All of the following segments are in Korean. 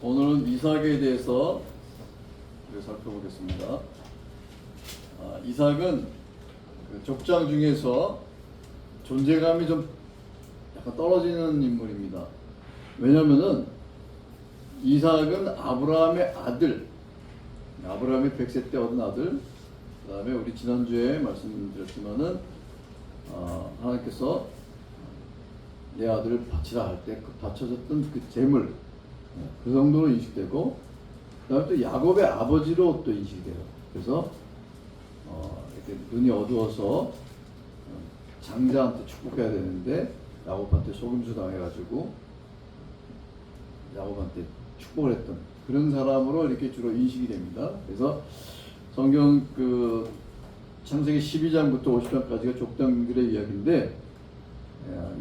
오늘은 이삭에 대해서 살펴보겠습니다. 이삭은 그 족장 중에서 존재감이 좀 약간 떨어지는 인물입니다. 왜냐면은 이삭은 아브라함의 아들, 아브라함이 100세 때 얻은 아들, 그 다음에 우리 지난주에 말씀드렸지만은 하나님께서 내 아들을 바치라 할 때 그 바쳐졌던 그 재물, 그 정도로 인식되고, 그 다음에 또 야곱의 아버지로 또 인식돼요. 그래서 이렇게 눈이 어두워서 장자한테 축복해야 되는데 야곱한테 속임수 당해가지고 야곱한테 축복을 했던 그런 사람으로 이렇게 주로 인식이 됩니다. 그래서 성경 그 창세기 12장부터 50장까지가 족장들의 이야기인데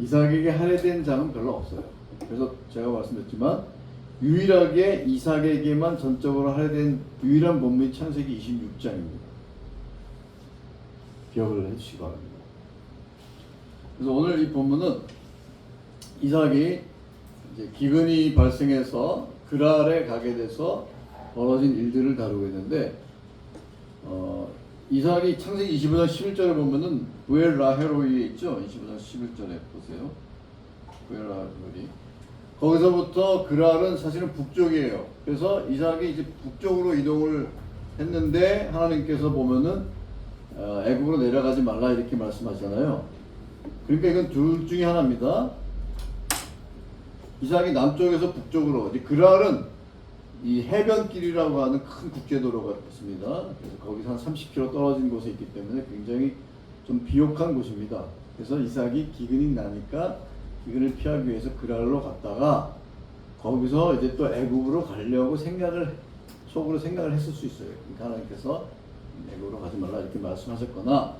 이삭에게 할애된 장은 별로 없어요. 그래서 제가 말씀드렸지만 유일하게 이삭에게만 전적으로 할애된 유일한 본문이 창세기 26장입니다. 기억을 해주시기 바랍니다. 그래서 오늘 이 본문은 이삭이 이제 기근이 발생해서 그랄에 가게 돼서 벌어진 일들을 다루고 있는데 이삭이 창세기 25장 11절에 보면은 부엘라헤로이에 있죠. 25장 11절에 보세요. 부엘라헤로이. 거기서부터 그랄은 사실은 북쪽이에요. 그래서 이삭이 이제 북쪽으로 이동을 했는데 하나님께서 보면은 애굽으로 내려가지 말라 이렇게 말씀하잖아요. 그러니까 이건 둘 중에 하나입니다. 이삭이 남쪽에서 북쪽으로, 그랄은 이 해변길이라고 하는 큰 국제도로가 있습니다. 그래서 거기서 한 30km 떨어진 곳에 있기 때문에 굉장히 좀 비옥한 곳입니다. 그래서 이삭이 기근이 나니까 기근을 피하기 위해서 그랄로 갔다가 거기서 이제 또 애굽으로 가려고 속으로 생각을 했을 수 있어요. 그러니까 하나님께서 애굽으로 가지 말라 이렇게 말씀하셨거나,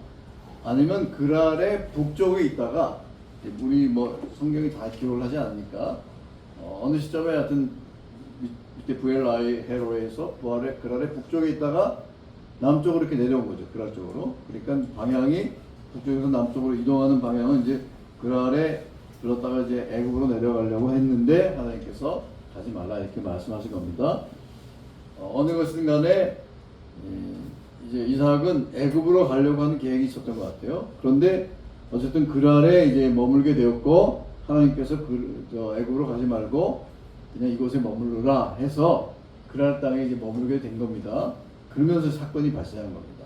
아니면 그랄의 북쪽에 있다가 우리 성경이 다 기록을 하지 않으니까 어느 시점에 하여튼 밑에 부엘라헤로에서 그랄의 북쪽에 있다가 남쪽으로 이렇게 내려온 거죠. 그랄 쪽으로. 그러니까 방향이 북쪽에서 남쪽으로 이동하는 방향은 이제 그랄에 들었다가 이제 애굽으로 내려가려고 했는데 하나님께서 가지 말라 이렇게 말씀하신 겁니다. 어느 것이든 간에 이제 이삭은 애굽으로 가려고 하는 계획이 있었던 것 같아요. 그런데 어쨌든 그랄에 이제 머물게 되었고, 하나님께서 애굽으로 가지 말고 그냥 이곳에 머무르라 해서 그랄 땅에 이제 머물게 된 겁니다. 그러면서 사건이 발생한 겁니다.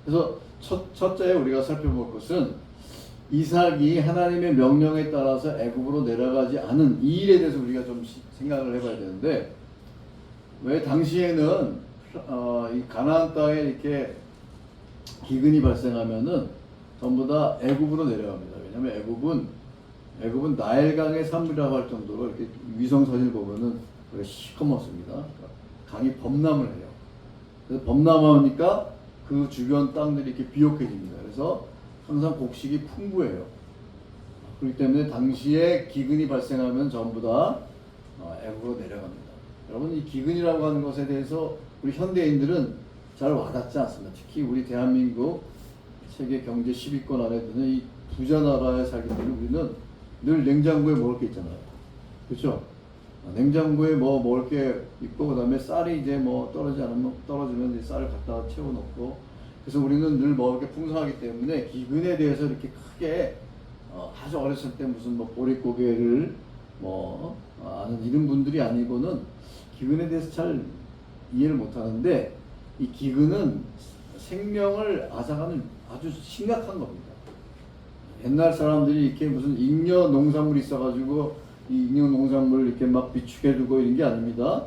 그래서 첫째 우리가 살펴볼 것은 이삭이 하나님의 명령에 따라서 애굽으로 내려가지 않은 이 일에 대해서 우리가 좀 생각을 해봐야 되는데, 왜 당시에는 이 가나안 땅에 이렇게 기근이 발생하면은 전부 다 애굽으로 내려갑니다. 왜냐하면 애굽은 나일강의 산물이라고 할 정도로 이렇게 위성 사진을 보면은 시커멓습니다. 강이 범람을 해요. 그래서 범람하니까 그 주변 땅들이 이렇게 비옥해집니다. 그래서 항상 곡식이 풍부해요. 그렇기 때문에 당시에 기근이 발생하면 전부 다 애굽으로 내려갑니다. 여러분, 이 기근이라고 하는 것에 대해서 우리 현대인들은 잘 와닿지 않습니다. 특히 우리 대한민국 세계 경제 10위권 안에 드는 이 부자 나라에 살기 때문에 우리는 늘 냉장고에 먹을 게 있잖아요. 그렇죠? 냉장고에 먹을 게 있고, 그 다음에 쌀이 이제 떨어지면 이제 쌀을 갖다 채워놓고, 그래서 우리는 늘 먹을 게 풍성하기 때문에 기근에 대해서 이렇게 크게 아주 어렸을 때 무슨 보릿고개를 아는 이런 분들이 아니고는 기근에 대해서 잘 이해를 못 하는데, 이 기근은 생명을 앗아가는 아주 심각한 겁니다. 옛날 사람들이 이렇게 무슨 잉여 농산물이 있어가지고 이 잉여 농산물을 이렇게 막 비축해두고 이런 게 아닙니다.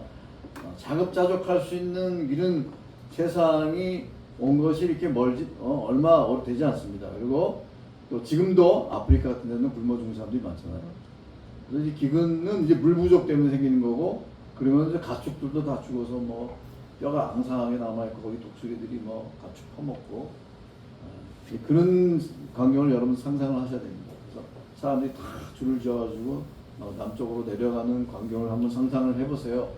자급자족할 수 있는 이런 세상이 온 것이 이렇게 얼마 되지 않습니다. 그리고 또 지금도 아프리카 같은 데는 굶어 죽는 사람들이 많잖아요. 그래서 이 기근은 이제 물 부족 때문에 생기는 거고, 그러면 이제 가축들도 다 죽어서 뼈가 앙상하게 남아있고, 거기 독수리들이 가축 퍼먹고, 그런 광경을 여러분 상상을 하셔야 됩니다. 그래서 사람들이 다 줄을 지어가지고 남쪽으로 내려가는 광경을 한번 상상을 해보세요.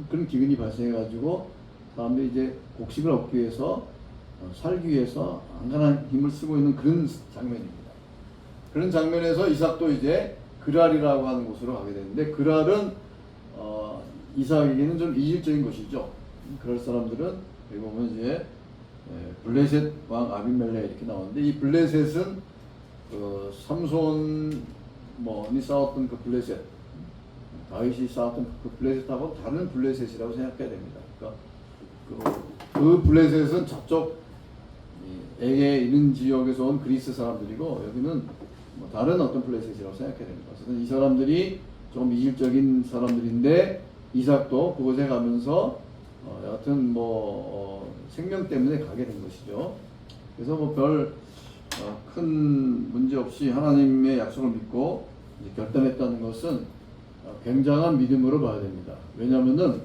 그런 기근이 발생해가지고 사람들이 이제 곡식을 얻기 위해서 살기 위해서 안간한 힘을 쓰고 있는 그런 장면입니다. 그런 장면에서 이삭도 이제 그랄이라고 하는 곳으로 가게 되는데, 그랄은 이삭에게는 좀 이질적인 것이죠. 그럴 사람들은 여기 보면 이제 블레셋 왕 아비멜렉 이렇게 나오는데, 이 블레셋은 그 삼손이 싸웠던 그 블레셋, 다윗이 싸웠던 그 블레셋하고 다른 블레셋이라고 생각해야 됩니다. 그러니까 그 블레셋은 저쪽 에게 있는 지역에서 온 그리스 사람들이고, 여기는 뭐 다른 어떤 블레셋이라고 생각해야 됩니다. 그래서 이 사람들이 좀 이질적인 사람들인데, 이삭도 그곳에 가면서 여하튼 생명 때문에 가게 된 것이죠. 그래서 뭐 별 큰 문제 없이 하나님의 약속을 믿고 이제 결단했다는 것은 굉장한 믿음으로 봐야 됩니다. 왜냐하면은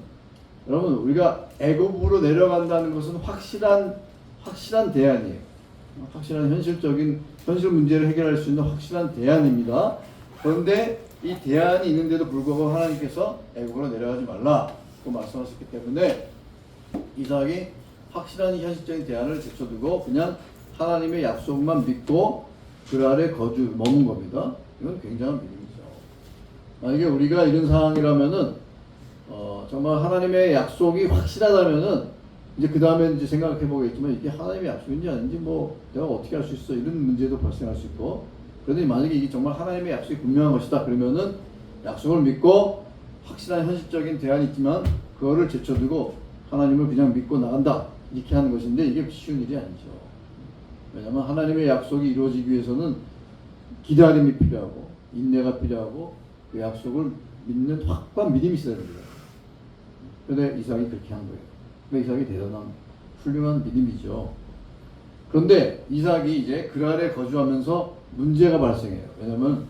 여러분, 우리가 애굽으로 내려간다는 것은 확실한 대안이에요. 확실한 현실 문제를 해결할 수 있는 확실한 대안입니다. 그런데 이 대안이 있는데도 불구하고 하나님께서 애굽으로 내려가지 말라고 말씀하셨기 때문에 이삭이 확실한 현실적인 대안을 제쳐두고 그냥 하나님의 약속만 믿고 그 아래 머문 겁니다. 이건 굉장한 믿음이죠. 만약에 우리가 이런 상황이라면은 정말 하나님의 약속이 확실하다면은 이제 그 다음에 이제 생각해 보겠지만, 이게 하나님의 약속인지 아닌지 내가 어떻게 할 수 있어, 이런 문제도 발생할 수 있고. 그런데 만약에 이게 정말 하나님의 약속이 분명한 것이다 그러면은 약속을 믿고 확실한 현실적인 대안이 있지만 그거를 제쳐두고 하나님을 그냥 믿고 나간다, 이렇게 하는 것인데, 이게 쉬운 일이 아니죠. 왜냐하면 하나님의 약속이 이루어지기 위해서는 기다림이 필요하고 인내가 필요하고 그 약속을 믿는 확고한 믿음이 있어야 됩니다. 그런데 이삭이 그렇게 한 거예요. 이삭이 대단한 훌륭한 믿음이죠. 그런데 이삭이 이제 그 아래 거주하면서 문제가 발생해요. 왜냐하면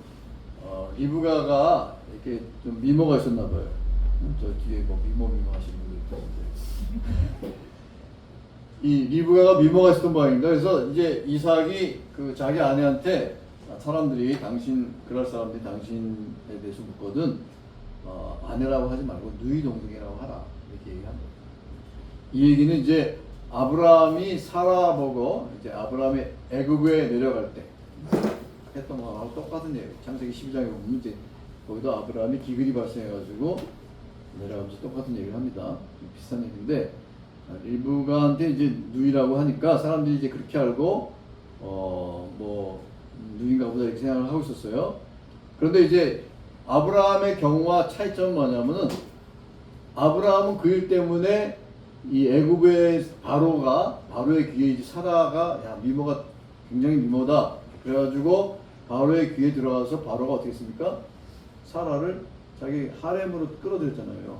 리브가가 이렇게 좀 미모가 있었나 봐요. 저 뒤에 미모 하시는 분들 있던데. 이 리브가가 미모가 있었던 모양입니다. 그래서 이제 이삭이 그 자기 아내한테, 사람들이 그럴 사람들이 당신에 대해서 묻거든 아내라고 하지 말고 누이 동생이라고 하라, 이렇게 얘기한 거예요. 이 얘기는 이제 아브라함이 사라 보고 이제 아브라함이 애굽에 내려갈 때 했던 거하고 똑같은 얘기예요. 창세기 12장에 보면 이제 거기도 아브라함이 기근이 발생해가지고 내려가면서 똑같은 얘기를 합니다. 비슷한 얘기인데, 리브가한테 이제 누이라고 하니까 사람들이 이제 그렇게 알고 누인가 보다 이렇게 생각을 하고 있었어요. 그런데 이제 아브라함의 경우와 차이점은 뭐냐면은, 아브라함은 그 일 때문에 이 애굽의 바로의 귀에 이제 사라가, 야, 미모가 굉장히 미모다, 그래가지고 바로의 귀에 들어가서 바로가 어떻게 했습니까? 사라를 자기 하렘으로 끌어들였잖아요.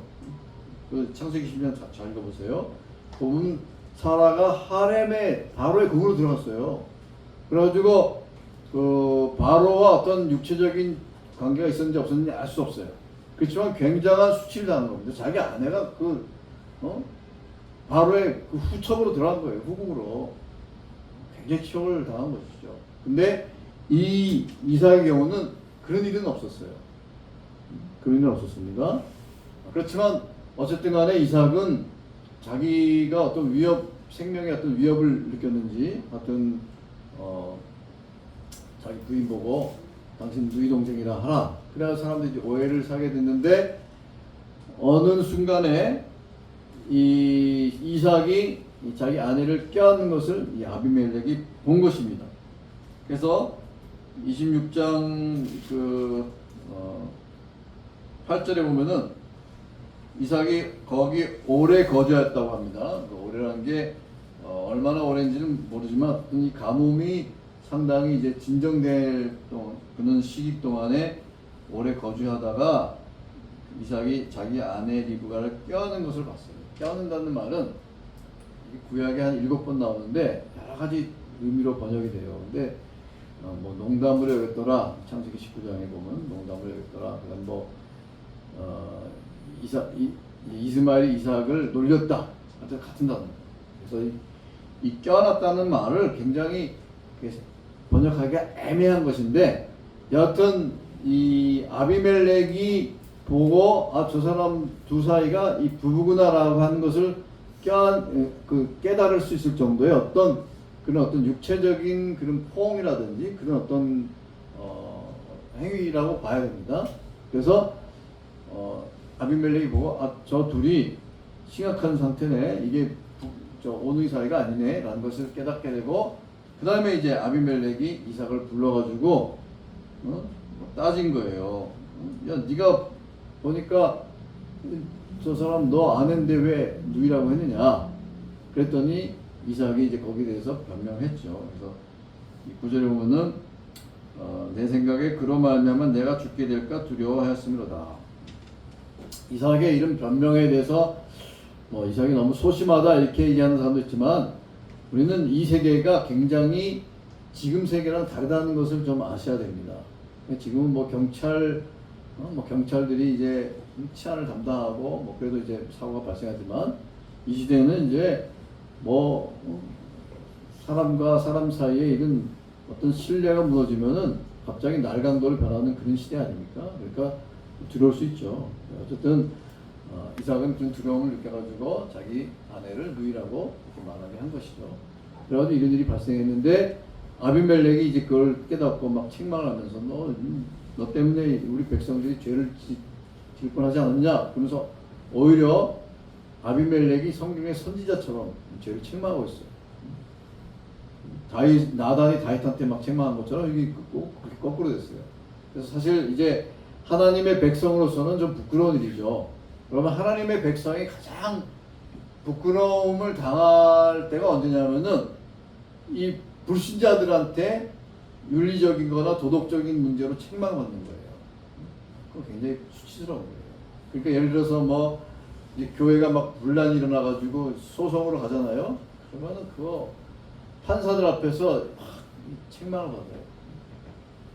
그 창세기 10년 잘 읽어보세요. 보면 사라가 바로의 궁으로 들어갔어요. 그래가지고 그 바로와 어떤 육체적인 관계가 있었는지 없었는지 알 수 없어요. 그렇지만 굉장한 수치를 당한 겁니다. 자기 아내가 바로의 그 후첩으로 들어간 거예요. 후궁으로. 굉장히 치욕을 당한 것이죠. 근데 이 이삭의 경우는 그런 일은 없었어요. 그런 일은 없었습니다. 그렇지만 어쨌든 간에 이삭은 자기가 어떤 생명의 어떤 위협을 느꼈는지, 하여튼 자기 부인 보고 당신 누이 동생이라 하라, 그래서 사람들이 오해를 사게 됐는데, 어느 순간에 이 이삭이 자기 아내를 껴안는 것을 이 아비멜렉이 본 것입니다. 그래서 26장 8절에 보면은 이삭이 거기 오래 거주했다고 합니다. 그 오래라는 게 얼마나 오래인지는 모르지만 이 가뭄이 상당히 이제 진정될 그런 시기 동안에 오래 거주하다가 이삭이 자기 아내 리브가를 껴안는 것을 봤어요. 껴안는다는 말은 구약에 한 7번 나오는데 여러 가지 의미로 번역이 돼요. 근데 농담으로 여겼더라, 창세기 19장에 보면 농담으로 여겼더라, 그다음 이스마엘이 이삭을 놀렸다, 같은 단어. 그래서 이 껴안았다는 말을 굉장히 번역하기가 애매한 것인데, 여하튼 이 아비멜렉이 보고 저 사람 두 사이가 이 부부구나라고 하는 것을 깨달을 수 있을 정도의 그런 어떤 육체적인 그런 포옹이라든지 그런 어떤 행위라고 봐야 됩니다. 그래서 아비멜렉이 보고 저 둘이 심각한 상태네. 이게 저 온누이 사이가 아니네 라는 것을 깨닫게 되고, 그 다음에 이제 아비멜렉이 이삭을 불러가지고 따진 거예요. 야, 네가 보니까 저 사람 너 아는데 왜 누이라고 했느냐. 그랬더니 이삭이 이제 거기에 대해서 변명했죠. 그래서 이 구절에 보면은 내 생각에 그로 말미암아 내가 죽게 될까 두려워하였으므로다. 이삭의 이런 변명에 대해서 이삭이 너무 소심하다 이렇게 얘기하는 사람도 있지만, 우리는 이 세계가 굉장히 지금 세계랑 다르다는 것을 좀 아셔야 됩니다. 지금은 경찰들이 이제 치안을 담당하고 그래도 이제 사고가 발생하지만, 이 시대는 이제 사람과 사람 사이에 이런 어떤 신뢰가 무너지면은 갑자기 날강도를 변하는 그런 시대 아닙니까? 그러니까 두려울 수 있죠. 어쨌든 이삭은 그런 두려움을 느껴가지고 자기 아내를 누이라고 이렇게 말하게 한 것이죠. 그래가지고 이런 일이 발생했는데, 아비멜렉이 이제 그걸 깨닫고 막 책망을 하면서 너 때문에 우리 백성들이 죄를 질 뻔하지 않았냐? 그러면서 오히려 아비멜렉이 성경의 선지자처럼 죄를 책망하고 있어요. 나단이 다윗한테 막 책망한 것처럼 이게 꼭 그렇게 거꾸로 됐어요. 그래서 사실 이제 하나님의 백성으로서는 좀 부끄러운 일이죠. 그러면 하나님의 백성이 가장 부끄러움을 당할 때가 언제냐면은 이 불신자들한테 윤리적인 거나 도덕적인 문제로 책망받는 거예요. 그거 굉장히 수치스러운 거예요. 그러니까 예를 들어서 이제 교회가 막 분란이 일어나가지고 소송으로 가잖아요. 그러면은 그거 판사들 앞에서 막 책망을 받아요.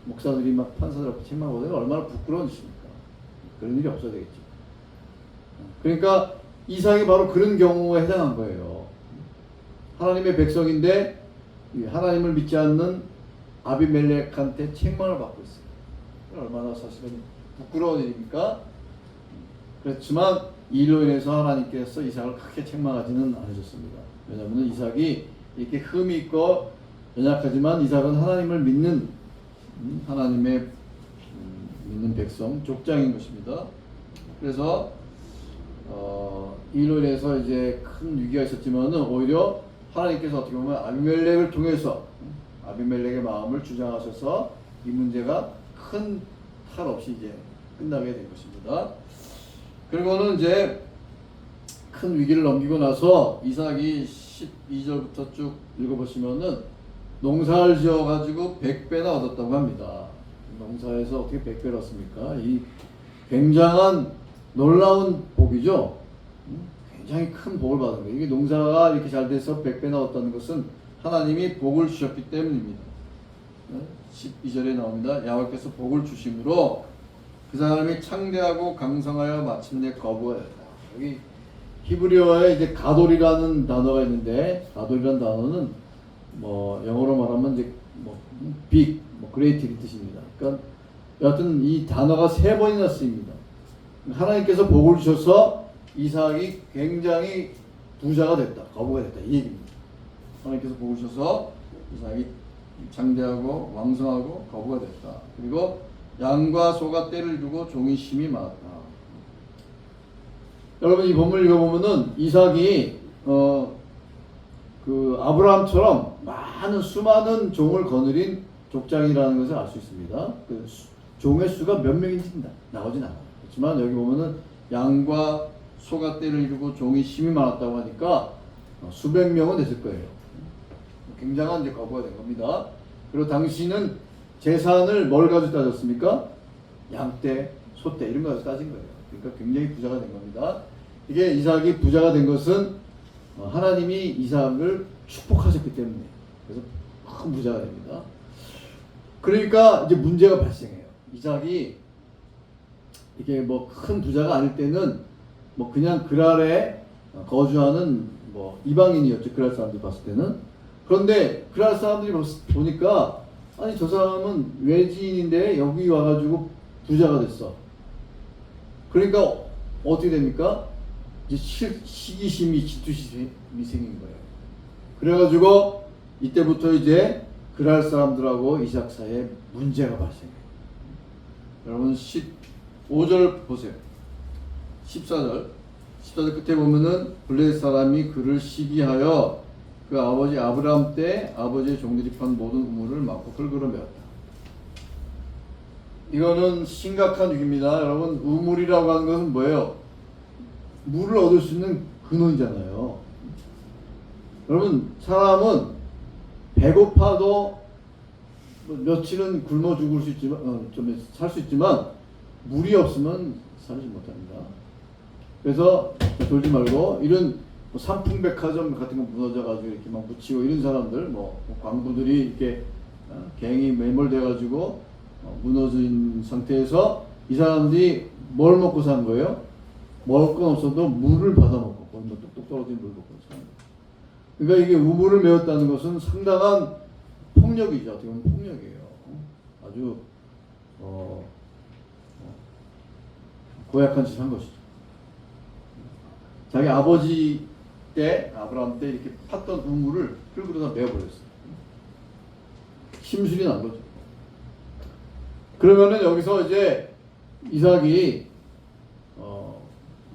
목사들이 막 판사들 앞에 책망을 받으면 얼마나 부끄러운 일입니까? 그런 일이 없어야 되겠죠. 그러니까 이삭이 바로 그런 경우에 해당한 거예요. 하나님의 백성인데 하나님을 믿지 않는 아비멜렉한테 책망을 받고 있어요. 얼마나 사실은 부끄러운 일입니까? 그렇지만 이 일로 인해서 하나님께서 이삭을 크게 책망하지는 않으셨습니다. 왜냐하면 이삭이 이렇게 흠이 있고 연약하지만 이삭은 하나님을 믿는 하나님의 믿는 백성 족장인 것입니다. 그래서 이 일로 인해서 이제 큰 위기가 있었지만은 오히려 하나님께서 어떻게 보면 아비멜렉을 통해서 아비멜렉의 마음을 주장하셔서 이 문제가 큰 탈 없이 이제 끝나게 된 것입니다. 그리고는 이제 큰 위기를 넘기고 나서 이삭이 12절부터 쭉 읽어보시면은 농사를 지어가지고 100배나 얻었다고 합니다. 농사에서 어떻게 100배를 얻습니까? 이 굉장한 놀라운 복이죠. 굉장히 큰 복을 받은 거예요. 이게 농사가 이렇게 잘 돼서 100배나 얻었다는 것은 하나님이 복을 주셨기 때문입니다. 12절에 나옵니다. 야훼께서 복을 주심으로 그 사람이 창대하고 강성하여 마침내 거부하였다. 여기 히브리어에 이제 가돌이라는 단어가 있는데, 가돌이라는 단어는 영어로 말하면 이제 빅, 그레이트 이 뜻입니다. 그러니까 여하튼 이 단어가 3번이나 쓰입니다. 하나님께서 복을 주셔서 이삭이 굉장히 부자가 됐다, 거부가 됐다 이 얘기입니다. 하나님께서 복을 주셔서 이삭이 장대하고 왕성하고 거부가 됐다. 그리고 양과 소가 떼를 두고 종이 심이 많았다. 여러분 이 본문을 읽어보면은 이삭이 그 아브라함처럼 수많은 종을 거느린 족장이라는 것을 알 수 있습니다. 그 종의 수가 몇 명인지 나오진 않아요. 그렇지만 여기 보면은 양과 소가 떼를 이루고 종이 심이 많았다고 하니까 수백 명은 됐을 거예요. 굉장한 이제 거부가 된 겁니다. 그리고 당시는 재산을 뭘 가지고 따졌습니까? 양떼, 소떼 이런 거 가지고 따진 거예요. 그러니까 굉장히 부자가 된 겁니다. 이게 이삭이 부자가 된 것은 하나님이 이삭을 축복하셨기 때문에, 그래서 큰 부자가 됩니다. 그러니까 이제 문제가 발생해요. 이삭이 이게 큰 부자가 아닐 때는 그냥 그랄에 거주하는 이방인이었죠. 그랄 사람들이 봤을 때는. 그런데 그랄 사람들이 보니까 아니 저 사람은 외지인인데 여기 와가지고 부자가 됐어. 그러니까 어떻게 됩니까? 이제 시기심이 질투심이 생긴 거예요. 그래가지고 이때부터 이제 그랄 사람들하고 이삭 사이에 문제가 발생해요. 여러분 15절 보세요. 14절 끝에 보면은 블레셋 사람이 그를 시기하여 그 아버지 아브라함 때 아버지의 종들이 판 모든 우물을 막고 흙으로 메웠다. 이거는 심각한 얘기입니다. 여러분, 우물이라고 하는 것은 뭐예요? 물을 얻을 수 있는 근원이잖아요. 여러분, 사람은 배고파도 며칠은 굶어 죽을 수 있지만, 좀 살 수 있지만, 물이 없으면 살지 못합니다. 그래서 돌지 말고, 이런 뭐 삼풍백화점 같은 거 무너져가지고 이렇게 막 묻히고 이런 사람들, 광부들이 이렇게 갱이 매몰돼가지고 무너진 상태에서 이 사람들이 뭘 먹고 산 거예요? 먹을 건 없어도 물을 받아먹고, 거기 뚝뚝 떨어진 물 먹고 사는 거예요. 그러니까 이게 우물을 메웠다는 것은 상당한 폭력이죠. 어떻게 보면 폭력이에요. 아주 고약한 짓을 한 것이죠. 자기 아버지 때, 아브라함 때 이렇게 팠던 우물을 흙으로 다 메워버렸어요. 심술이 난 거죠. 그러면은 여기서 이제 이삭이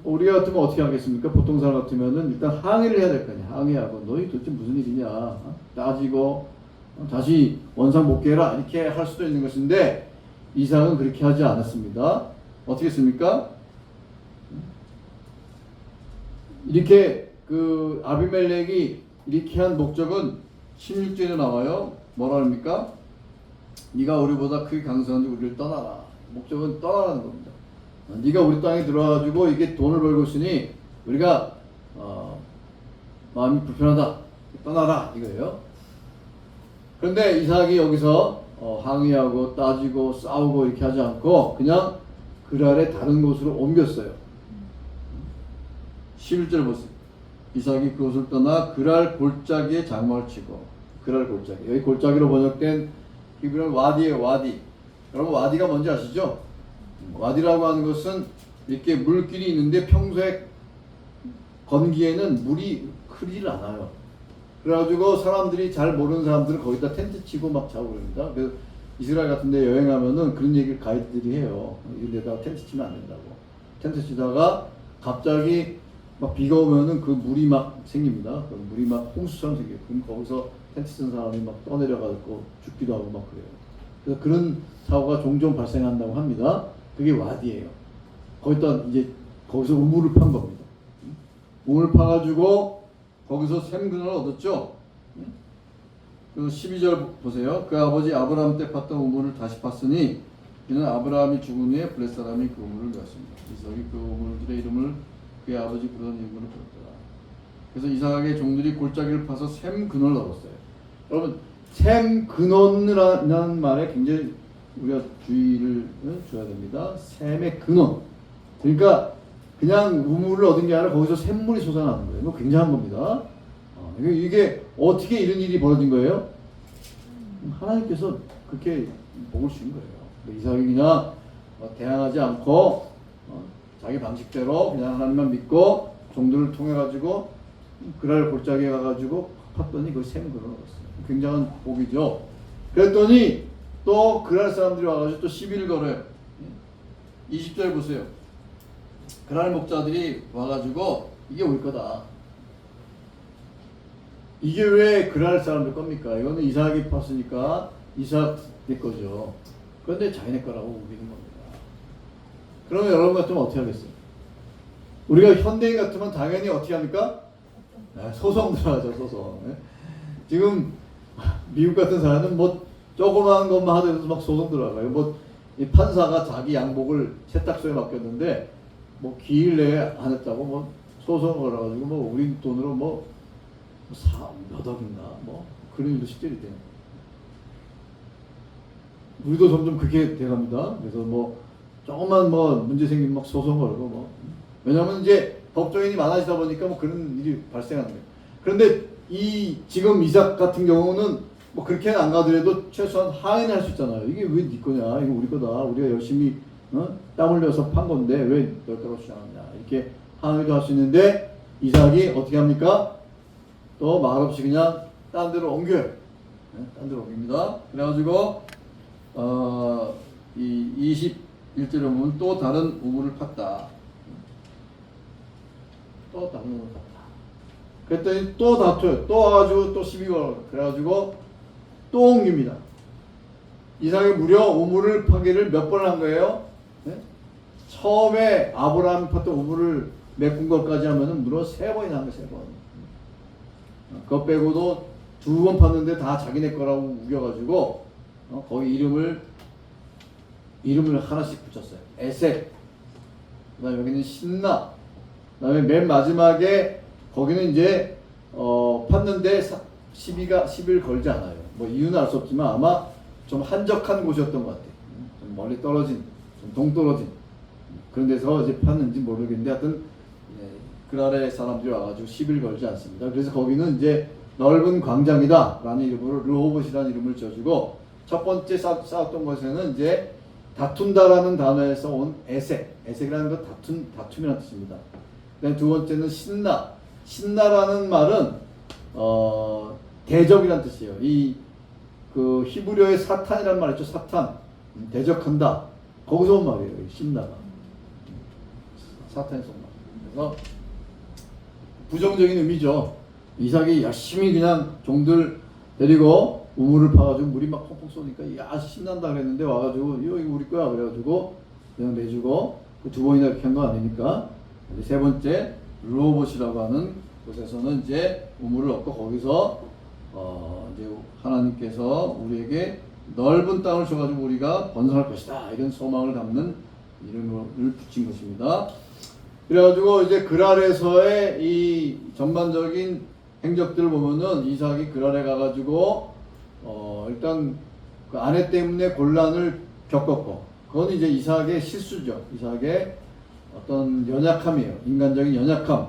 우리가 같으면 어떻게 하겠습니까? 보통 사람 같으면은 일단 항의를 해야 될 거 아니야. 항의하고 너희 도대체 무슨 일이냐 따지고 다시 원상 복귀해라 이렇게 할 수도 있는 것인데 이삭은 그렇게 하지 않았습니다. 어떻게 했습니까? 이렇게 그 아비멜렉이 이렇게 한 목적은 16절에 나와요. 뭐라 합니까? 네가 우리보다 크게 강성한지 우리를 떠나라. 목적은 떠나라는 겁니다. 네가 우리 땅에 들어와가지고 이게 돈을 벌고 있으니 우리가 마음이 불편하다. 떠나라 이거예요. 그런데 이삭이 여기서 항의하고 따지고 싸우고 이렇게 하지 않고 그냥 그랄의 다른 곳으로 옮겼어요. 11절 보세요. 이삭이 그곳을 떠나 그랄 골짜기에 장막을 치고 그랄 골짜기. 여기 골짜기로 번역된 히브리어는 와디예요. 와디. 여러분 와디가 뭔지 아시죠? 와디라고 하는 것은 이렇게 물길이 있는데 평소에 건기에는 물이 흐르질 않아요. 그래가지고 사람들이 잘 모르는 사람들은 거기다 텐트 치고 막 자고 그럽니다. 그래서 이스라엘 같은 데 여행하면은 그런 얘기를 가이드들이 해요. 이런 데다가 텐트 치면 안 된다고. 텐트 치다가 갑자기 막 비가 오면은 그 물이 막 생깁니다. 그 물이 막 홍수처럼 생겨요. 그럼 거기서 텐트 쓴 사람이 막 떠내려가고 죽기도 하고 막 그래요. 그래서 그런 사고가 종종 발생한다고 합니다. 그게 와디예요. 거기다 이제 거기서 우물을 판 겁니다. 우물을 파가지고 거기서 샘근을 얻었죠. 그 12절 보세요. 그 아버지 아브라함 때 팠던 우물을 다시 팠으니 이는 아브라함이 죽은 후에 블레 사람이 그 우물을 메웠습니다. 이삭이 그 우물들의 이름을 그의 아버지 부르던 이름으로 불렀더라. 그래서 이삭의 종들이 골짜기를 파서 샘근을 얻었어요. 여러분 샘근원이라는 말에 굉장히 우리가 주의를 줘야 됩니다. 샘의 근원. 그러니까 그냥 우물을 얻은 게 아니라 거기서 샘물이 솟아나는 거예요. 이거 굉장한 겁니다. 이게 어떻게 이런 일이 벌어진 거예요? 하나님께서 그렇게 먹을 수 있는 거예요. 이삭이 그냥 대항하지 않고 자기 방식대로 그냥 하나님만 믿고 종들을 통해 가지고 그랄 골짜기에 가가지고 팠더니 그 샘을 걸어놨어요. 굉장한 복이죠. 그랬더니 또 그랄 사람들이 와가지고 또 시비를 걸어요. 20절 보세요. 그랄 목자들이 와가지고 이게 우리 거다. 이게 왜 그랄 사람들 겁니까? 이거는 이삭이 팠으니까 이삭 내 거죠. 그런데 자기네 거라고 우기는 겁니다. 그러면 여러분 같으면 어떻게 하겠어요? 우리가 현대인 같으면 당연히 어떻게 합니까? 소송 들어가죠. 소송. 지금 미국 같은 사람은 뭐 조그마한 것만 하더라도 막 소송 들어가요. 뭐 이 판사가 자기 양복을 세탁소에 맡겼는데 뭐 기일 내에 안 했다고 뭐 소송을 걸어가지고 뭐 우리 돈으로 뭐 몇 억인가 뭐 그런 일도 실제로 돼요. 우리도 점점 그렇게 돼갑니다. 그래서 뭐 조금만 뭐 문제 생기면 막 소송 걸고 뭐 왜냐면 이제 법조인이 많아지다 보니까 뭐 그런 일이 발생하는 거예요. 그런데 이 지금 이삭 같은 경우는 뭐 그렇게는 안 가더라도 최소한 항의는 할 수 있잖아요. 이게 왜 네 거냐? 이거 우리 거다. 우리가 열심히 땀 흘려서 판 건데 왜 너 거라고 주장하느냐? 이렇게 항의도 할 수 있는데 이삭이 어떻게 합니까? 또 말없이 그냥 딴 데로 옮겨요. 딴 데로 옮깁니다. 그래가지고 이 21절에 보면 또 다른 우물을 팠다. 또 다른 놈을 갖다. 그랬더니 또 다투요. 또 와가지고 또 시비 걸어. 그래가지고 또 옮깁니다. 이삭이 무려 우물을 파기를 몇 번 한 거예요? 네? 처음에 아브라함이 팠던 우물을 메꾼 것까지 하면은 무려 3번이나 한 거예요. 3번. 그거 빼고도 2번 팠는데 다 자기네 거라고 우겨가지고 거기 이름을 하나씩 붙였어요. 에색. 그다음에 여기는 신나. 그다음에 맨 마지막에 거기는 이제 팠는데 시비를 걸지 않아요. 뭐 이유는 알 수 없지만 아마 좀 한적한 곳이었던 것 같아요. 좀 멀리 떨어진, 좀 동떨어진 그런 데서 이제 팠는지 모르겠는데 하여튼 그날의 사람들이 와가지고 시비를 걸지 않습니다. 그래서 거기는 이제 넓은 광장이다 라는 이름으로 르호봇이라는 이름을 지어주고, 첫 번째 싸웠던 것에는 이제 다툰다라는 단어에서 온 에색이라는 건 다툼이라는 뜻입니다. 그다음 두 번째는 신나라는 말은 대적이라는 뜻이에요. 그 히브리어의 사탄이라는 말 있죠. 사탄, 대적한다. 거기서 온 말이에요. 신나가 사탄에서 온 말. 그래서 부정적인 의미죠. 이삭이 열심히 그냥 종들 데리고 우물을 파가지고 물이 막 펑펑 쏘니까 야 신난다 그랬는데 와가지고 이거 우리 거야 그래가지고 그냥 내주고 두 번이나 이렇게 한 거 아니니까. 세 번째 르호봇이라고 하는 곳에서는 이제 우물을 얻고 거기서 이제 하나님께서 우리에게 넓은 땅을 줘가지고 우리가 번성할 것이다 이런 소망을 담는 이름을 붙인 것입니다. 그래가지고 이제 그랄에서의 이 전반적인 행적들을 보면은 이삭이 그랄에 가가지고 일단 그 아내 때문에 곤란을 겪었고, 그건 이제 이삭의 실수죠. 이삭의 어떤 연약함이에요. 인간적인 연약함,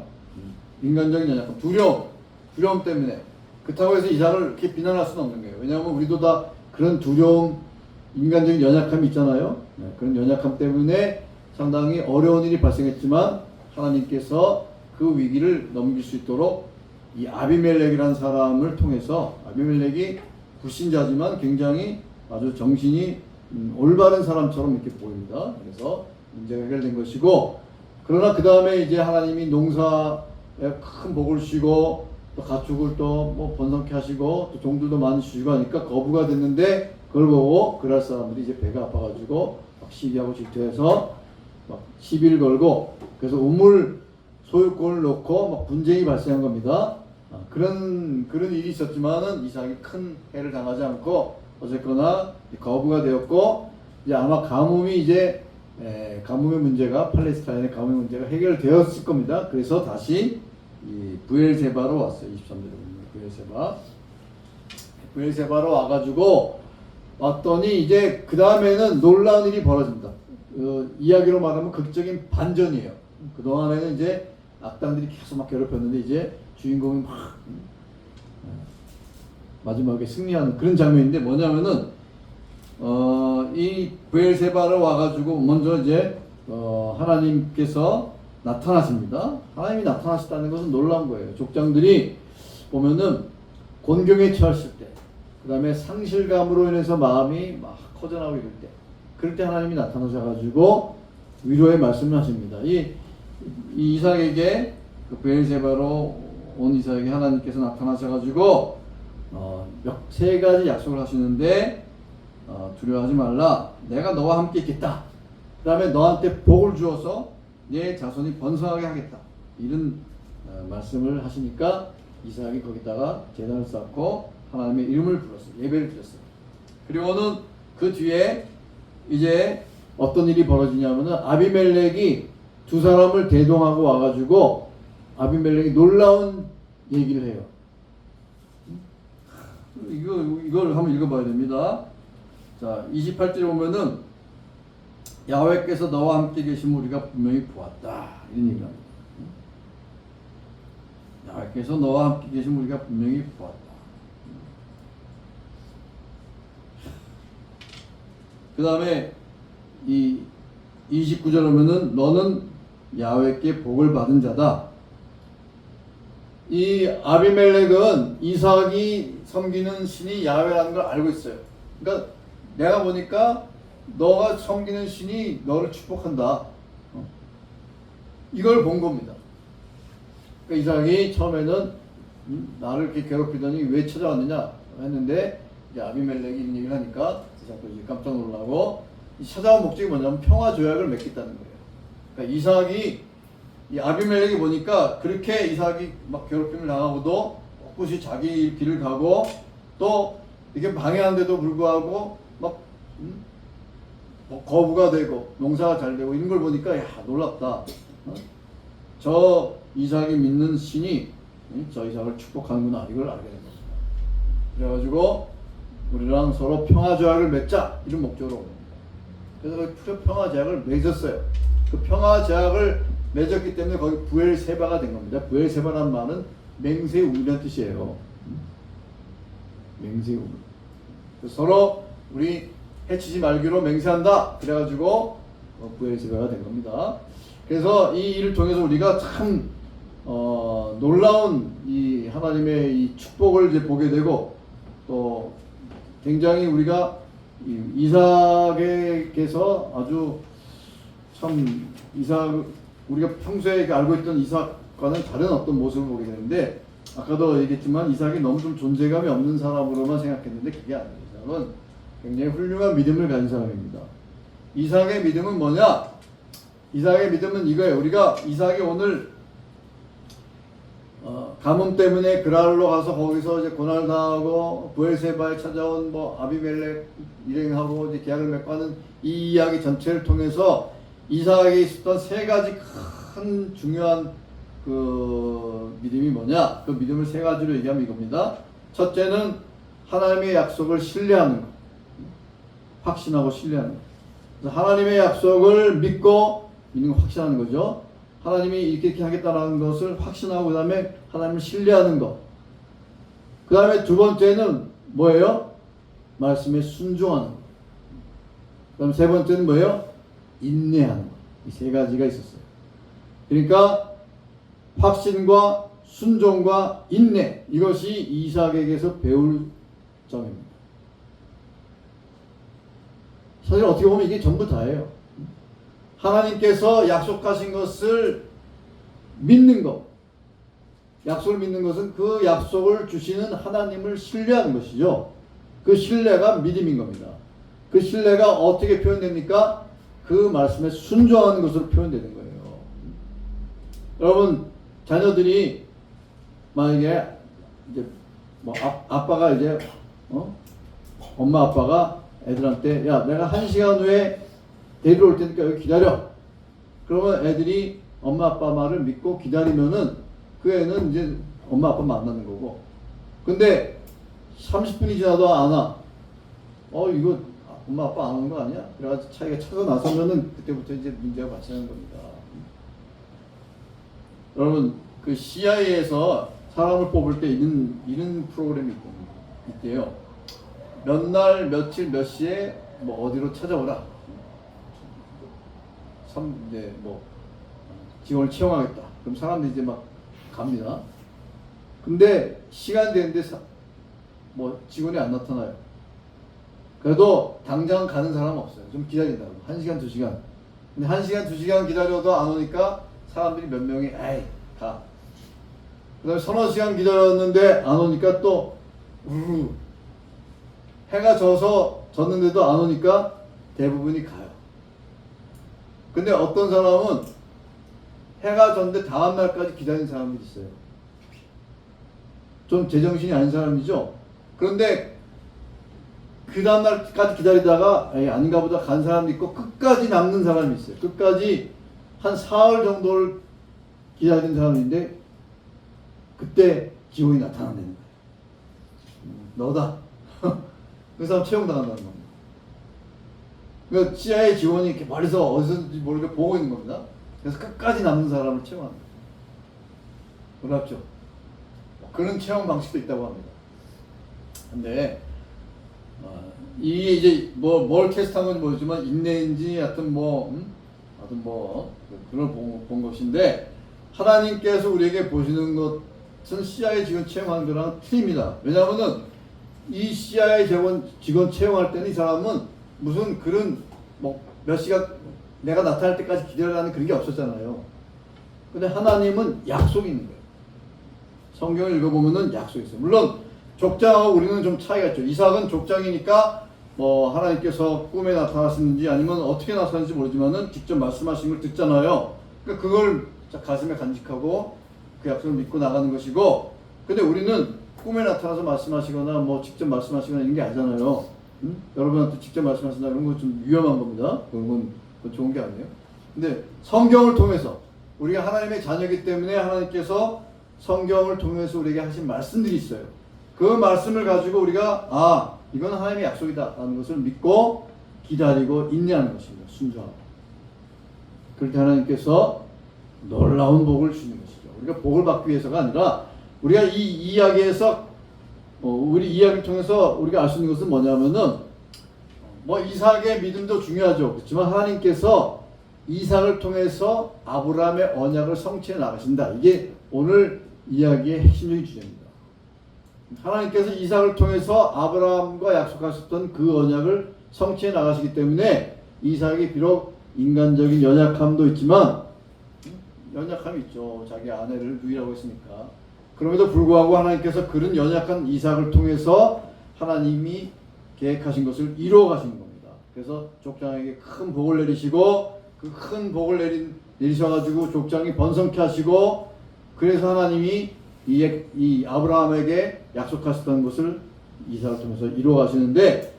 두려움 때문에. 그렇다고 해서 이삭을 이렇게 비난할 수는 없는 거예요. 왜냐하면 우리도 다 그런 두려움, 인간적인 연약함이 있잖아요. 그런 연약함 때문에 상당히 어려운 일이 발생했지만 하나님께서 그 위기를 넘길 수 있도록 이 아비멜렉이라는 사람을 통해서, 아비멜렉이 불신자지만 굉장히 아주 정신이 올바른 사람처럼 이렇게 보입니다. 그래서 문제가 해결된 것이고, 그러나 그 다음에 이제 하나님이 농사에 큰 복을 주시고 또 가축을 또 뭐 번성케 하시고 또 종들도 많이 주시고 하니까 거부가 됐는데, 그걸 보고 그랄 사람들이 이제 배가 아파가지고 막 시기하고 질투해서 막 시비를 걸고, 그래서 우물 소유권을 놓고 막 분쟁이 발생한 겁니다. 그런 일이 있었지만은 이삭이 큰 해를 당하지 않고 어쨌거나 거부가 되었고, 이제 아마 가뭄의 문제가, 팔레스타인의 가뭄의 문제가 해결되었을 겁니다. 그래서 다시 이 브엘세바로 왔어요. 23절에 보면 브엘세바로 와가지고 왔더니 이제 그 다음에는 놀라운 일이 벌어집니다. 이야기로 말하면 극적인 반전이에요. 그 동안에는 이제 악당들이 계속 막 괴롭혔는데 이제 주인공이 막 마지막에 승리하는 그런 장면인데, 뭐냐면은 이 브엘세바를 와가지고 먼저 이제 하나님께서 나타나십니다. 하나님이 나타나셨다는 것은 놀라운 거예요. 족장들이 보면은 곤경에 처했을 때, 그 다음에 상실감으로 인해서 마음이 막 커져나오고 이럴 때, 그럴 때 하나님이 나타나셔가지고 위로의 말씀을 하십니다. 이 이삭에게, 그 브엘세바로 온 이삭에게 하나님께서 나타나셔가지고 세 가지 약속을 하시는데, 두려워하지 말라. 내가 너와 함께 있겠다. 그 다음에 너한테 복을 주어서 내 자손이 번성하게 하겠다. 이런 말씀을 하시니까 이삭이 거기다가 제단을 쌓고 하나님의 이름을 불렀어요. 예배를 드렸어요. 그리고는 그 뒤에 이제 어떤 일이 벌어지냐면은 아비멜렉이 두 사람을 대동하고 와가지고 아비멜렉이 놀라운 얘기를 해요. 이걸 한번 읽어봐야 됩니다. 자, 28절에 보면은 야훼께서 너와 함께 계심을 우리가 분명히 보았다. 이런 얘기를 합니다. 야훼께서 너와 함께 계심을 우리가 분명히 보았다. 그 다음에 이 29절 보면은 너는 야훼께 복을 받은 자다. 이 아비멜렉은 이삭이 섬기는 신이 야훼라는 걸 알고 있어요. 그러니까 내가 보니까 너가 섬기는 신이 너를 축복한다. 이걸 본 겁니다. 그러니까 이삭이 처음에는 나를 이렇게 괴롭히더니 왜 찾아왔느냐 했는데 이제 아비멜렉이 이런 얘기를 하니까 이삭도 이제 깜짝 놀라고 이 찾아온 목적이 뭐냐면 평화 조약을 맺겠다는 거예요. 그러니까 이삭이 이 아비멜렉이 보니까 그렇게 이삭이 막 괴롭힘을 당하고도 꿋꿋이 자기 길을 가고 또 이렇게 방해하는데도 불구하고 막 뭐 거부가 되고 농사가 잘 되고 이런 걸 보니까 야 놀랍다. 저 이삭이 믿는 신이 저 이삭을 축복하는구나 이걸 알게 된 겁니다. 그래가지고 우리랑 서로 평화 조약을 맺자 이런 목적으로 옵니다. 그래서 그 평화 조약을 맺었어요. 그 평화 조약을 맺었기 때문에 거기 부엘세바가 된 겁니다. 부엘세바라는 말은 맹세우이라는 뜻이에요. 맹세우. 서로 우리 해치지 말기로 맹세한다. 그래가지고 부엘세바가 된 겁니다. 그래서 이 일을 통해서 우리가 참 놀라운 이 하나님의 이 축복을 이제 보게 되고 또 굉장히 우리가 이삭에게서 아주 참 이삭 우리가 평소에 알고 있던 이삭과는 다른 어떤 모습을 보게 되는데 아까도 얘기했지만 이삭이 너무 좀 존재감이 없는 사람으로만 생각했는데 그게 아니에요. 이삭은 굉장히 훌륭한 믿음을 가진 사람입니다. 이삭의 믿음은 뭐냐? 이삭의 믿음은 이거예요. 우리가 이삭이 오늘 가뭄 때문에 그랄로 가서 거기서 이제 고난을 당하고 부엘세바에 찾아온 뭐 아비멜렉 일행하고 이제 계약을 맺고 하는 이 이야기 전체를 통해서 이삭에게 있었던 세 가지 큰 중요한 그 믿음이 뭐냐? 그 믿음을 세 가지로 얘기하면 이겁니다. 첫째는 하나님의 약속을 신뢰하는 것. 확신하고 신뢰하는 것. 그래서 하나님의 약속을 믿고 믿는 거 확신하는 거죠. 하나님이 이렇게 하겠다는 것을 확신하고 그 다음에 하나님을 신뢰하는 것. 그 다음에 두 번째는 뭐예요? 말씀에 순종하는 것. 그 다음에 세 번째는 뭐예요? 인내하는 것. 이 세 가지가 있었어요. 그러니까 확신과 순종과 인내, 이것이 이삭에게서 배울 점입니다. 사실 어떻게 보면 이게 전부 다예요. 하나님께서 약속하신 것을 믿는 것. 약속을 믿는 것은 그 약속을 주시는 하나님을 신뢰하는 것이죠. 그 신뢰가 믿음인 겁니다. 그 신뢰가 어떻게 표현됩니까? 그 말씀에 순종하는 것으로 표현되는 거예요. 여러분, 자녀들이 만약에 이제 뭐 아빠가 이제 엄마 아빠가 애들한테 야 내가 1시간 후에 데리러 올 테니까 여기 기다려. 그러면 애들이 엄마 아빠 말을 믿고 기다리면은 그 애는 이제 엄마 아빠 만나는 거고. 근데 30분이 지나도 안 와. 이거 엄마 아빠 안 오는 거 아니야? 그래가지고 차이가 차고 나서면은 그때부터 이제 문제가 발생하는 겁니다. 여러분 그 CIA에서 사람을 뽑을 때 이런 프로그램이 있대요. 몇 날 며칠 몇 시에 뭐 어디로 찾아오라. 이제 뭐 직원을 채용하겠다. 그럼 사람들이 이제 막 갑니다. 근데 시간 되는데 뭐 직원이 안 나타나요. 그래도 당장 가는 사람은 없어요. 좀 기다린다고. 1시간, 2시간. 근데 1시간, 2시간 기다려도 안 오니까 사람들이 몇 명이 에이 가. 그 다음에 서너 시간 기다렸는데 안 오니까 또 해가 졌는데도 안 오니까 대부분이 가요. 근데 어떤 사람은 해가 졌는데 다음 날까지 기다리는 사람이 있어요. 좀 제정신이 아닌 사람이죠. 그런데 그 다음 날까지 기다리다가 아닌가 보다 간 사람도 있고 끝까지 남는 사람이 있어요. 끝까지 한 사흘 정도를 기다리는 사람인데 그때 직원이 나타난다는 거예요. 너다. 그 사람 채용당한다는 겁니다. 그러니까 CIA 직원이 이렇게 멀리서 어디서인지 모르게 보고 있는 겁니다. 그래서 끝까지 남는 사람을 채용합니다. 놀랍죠? 그런 채용 방식도 있다고 합니다. 근데 이게 이제 뭘 테스트한 건지 모르지만 인내인지 하여튼 그걸 본 것인데 하나님께서 우리에게 보시는 것은 CIA 직원 채용하는 거랑 틀립니다. 왜냐하면은 이 CIA 직원 채용할 때는 이 사람은 무슨 그런 몇 시간 내가 나타날 때까지 기다려라는 그런 게 없었잖아요. 근데 하나님은 약속이 있는 거예요. 성경을 읽어보면은 약속이 있어요. 물론 족장하고 우리는 좀 차이가 있죠. 이삭은 족장이니까 뭐 하나님께서 꿈에 나타나시는지 아니면 어떻게 나타나는지 모르지만은 직접 말씀하신 걸 듣잖아요. 그러니까 그걸 가슴에 간직하고 그 약속을 믿고 나가는 것이고, 근데 우리는 꿈에 나타나서 말씀하시거나 뭐 직접 말씀하시거나 이런 게 아니잖아요. 응? 여러분한테 직접 말씀하신다 그런 건 좀 위험한 겁니다. 그건 좋은 게 아니에요. 근데 성경을 통해서 우리가 하나님의 자녀이기 때문에 하나님께서 성경을 통해서 우리에게 하신 말씀들이 있어요. 그 말씀을 가지고 우리가 이건 하나님의 약속이다 라는 것을 믿고 기다리고 인내하는 것입니다. 순종하고. 그럴 때 하나님께서 놀라운 복을 주는 것이죠. 우리가 복을 받기 위해서가 아니라 우리가 이 이야기에서 우리 이야기를 통해서 우리가 알 수 있는 것은 뭐냐면은 뭐 이삭의 믿음도 중요하죠. 그렇지만 하나님께서 이삭을 통해서 아브라함의 언약을 성취해 나가신다. 이게 오늘 이야기의 핵심적인 주제입니다. 하나님께서 이삭을 통해서 아브라함과 약속하셨던 그 언약을 성취해 나가시기 때문에 이삭이 비록 인간적인 연약함도 있지만 연약함이 있죠. 자기 아내를 누이라고 했으니까. 그럼에도 불구하고 하나님께서 그런 연약한 이삭을 통해서 하나님이 계획하신 것을 이루어 가시는 겁니다. 그래서 족장에게 큰 복을 내리시고 그 큰 복을 내리셔가지고 족장이 번성케 하시고, 그래서 하나님이 이 아브라함에게 약속하셨던 것을 이삭을 통해서 이루어 가시는데,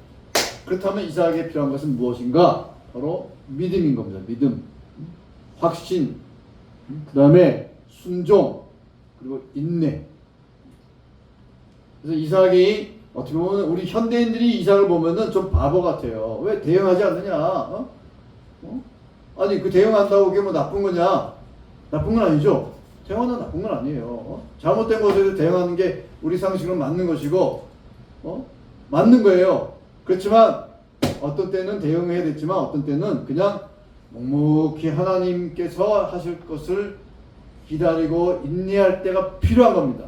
그렇다면 이삭에게 필요한 것은 무엇인가? 바로 믿음인 겁니다. 믿음, 확신, 그 다음에 순종, 그리고 인내. 그래서 이삭이 어떻게 보면 우리 현대인들이 이삭을 보면은 좀 바보 같아요. 왜 대응하지 않느냐? 아니 그 대응한다고 그게 뭐 나쁜 거냐? 나쁜 건 아니죠. 대응하는 나쁜 건 아니에요. 잘못된 것에 대응하는 게 우리 상식으로 맞는 것이고, 맞는 거예요. 그렇지만 어떤 때는 대응해야 됐지만 어떤 때는 그냥 묵묵히 하나님께서 하실 것을 기다리고 인내할 때가 필요한 겁니다.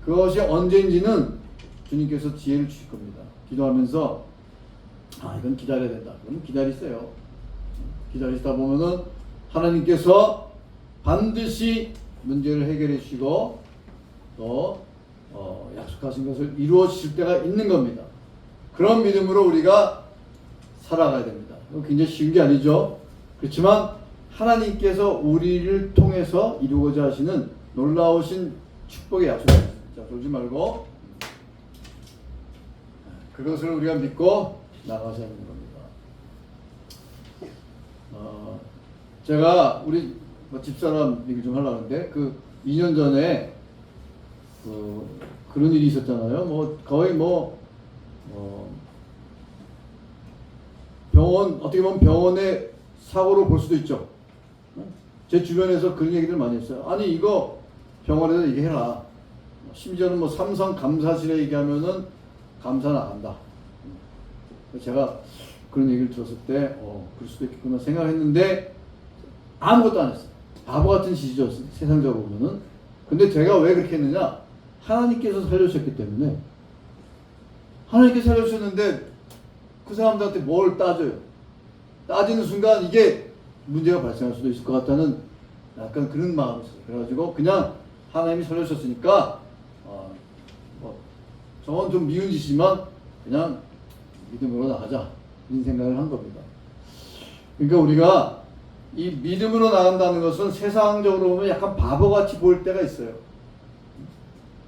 그것이 언제인지는 주님께서 지혜를 주실 겁니다. 기도하면서 이건 기다려야 된다. 그러면 기다리세요. 기다리시다 보면은 하나님께서 반드시 문제를 해결해 주시고 또 약속하신 것을 이루어 주실 때가 있는 겁니다. 그런 믿음으로 우리가 살아가야 됩니다. 굉장히 쉬운 게 아니죠. 그렇지만 하나님께서 우리를 통해서 이루고자 하시는 놀라우신 축복의 약속입니다. 자, 졸지 말고 그것을 우리가 믿고 나가셔야 하는 겁니다. 제가 우리 집사람 얘기 좀 하려고 하는데 2년 전에 그런 일이 있었잖아요. 거의 병원, 어떻게 보면 병원의 사고로 볼 수도 있죠. 제 주변에서 그런 얘기들 많이 했어요. 아니 이거 병원에서 얘기해라. 심지어는 삼성 감사실에 얘기하면은 감사 나간다. 제가 그런 얘기를 들었을 때 그럴 수도 있겠구나 생각했는데 아무것도 안 했어요. 바보 같은 짓이죠, 세상적으로 보면은. 근데 제가 왜 그렇게 했느냐? 하나님께서 살려주셨기 때문에. 하나님께서 살려주셨는데 그 사람들한테 뭘 따져요? 따지는 순간 이게 문제가 발생할 수도 있을 것 같다는 약간 그런 마음이 있어요. 그래가지고 그냥 하나님이 살려주셨으니까 저건 좀 미운 짓이지만 그냥 믿음으로 나가자, 이런 생각을 한 겁니다. 그러니까 우리가 이 믿음으로 나간다는 것은 세상적으로 보면 약간 바보같이 보일 때가 있어요.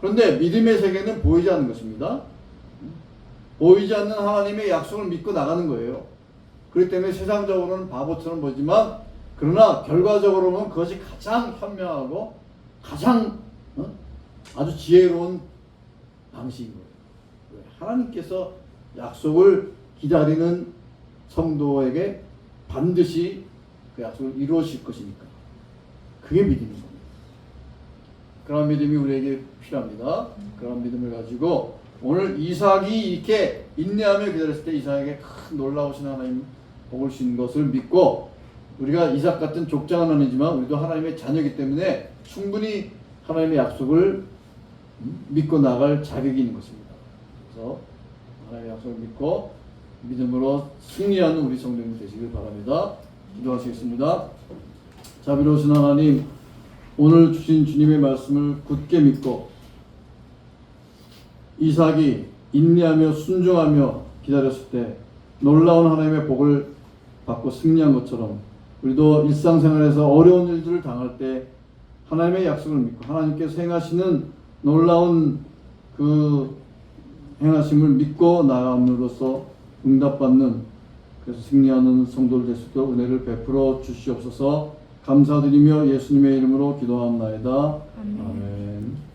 그런데 믿음의 세계는 보이지 않는 것입니다. 보이지 않는 하나님의 약속을 믿고 나가는 거예요. 그렇기 때문에 세상적으로는 바보처럼 보이지만 그러나 결과적으로 보면 그것이 가장 현명하고 가장 아주 지혜로운 방식인 거예요. 하나님께서 약속을 기다리는 성도에게 반드시 그 약속을 이루어질 것이니까. 그게 믿음인 겁니다. 그런 믿음이 우리에게 필요합니다. 그런 믿음을 가지고 오늘 이삭이 이렇게 인내하며 기다렸을 때 이삭에게 큰 놀라우신 하나님 복을 주신 것을 믿고, 우리가 이삭 같은 족장은 아니지만 우리도 하나님의 자녀이기 때문에 충분히 하나님의 약속을 믿고 나갈 자격이 있는 것입니다. 그래서 하나님의 약속을 믿고 믿음으로 승리하는 우리 성도님 되시길 바랍니다. 기도하시겠습니다. 자비로우신 하나님, 오늘 주신 주님의 말씀을 굳게 믿고 이삭이 인내하며 순종하며 기다렸을 때 놀라운 하나님의 복을 받고 승리한 것처럼 우리도 일상생활에서 어려운 일들을 당할 때 하나님의 약속을 믿고 하나님께서 행하시는 놀라운 그 행하심을 믿고 나아감으로써 응답받는, 그래서 승리하는 성도를 될 수 있도록 은혜를 베풀어 주시옵소서. 감사드리며 예수님의 이름으로 기도하옵나이다. 아멘.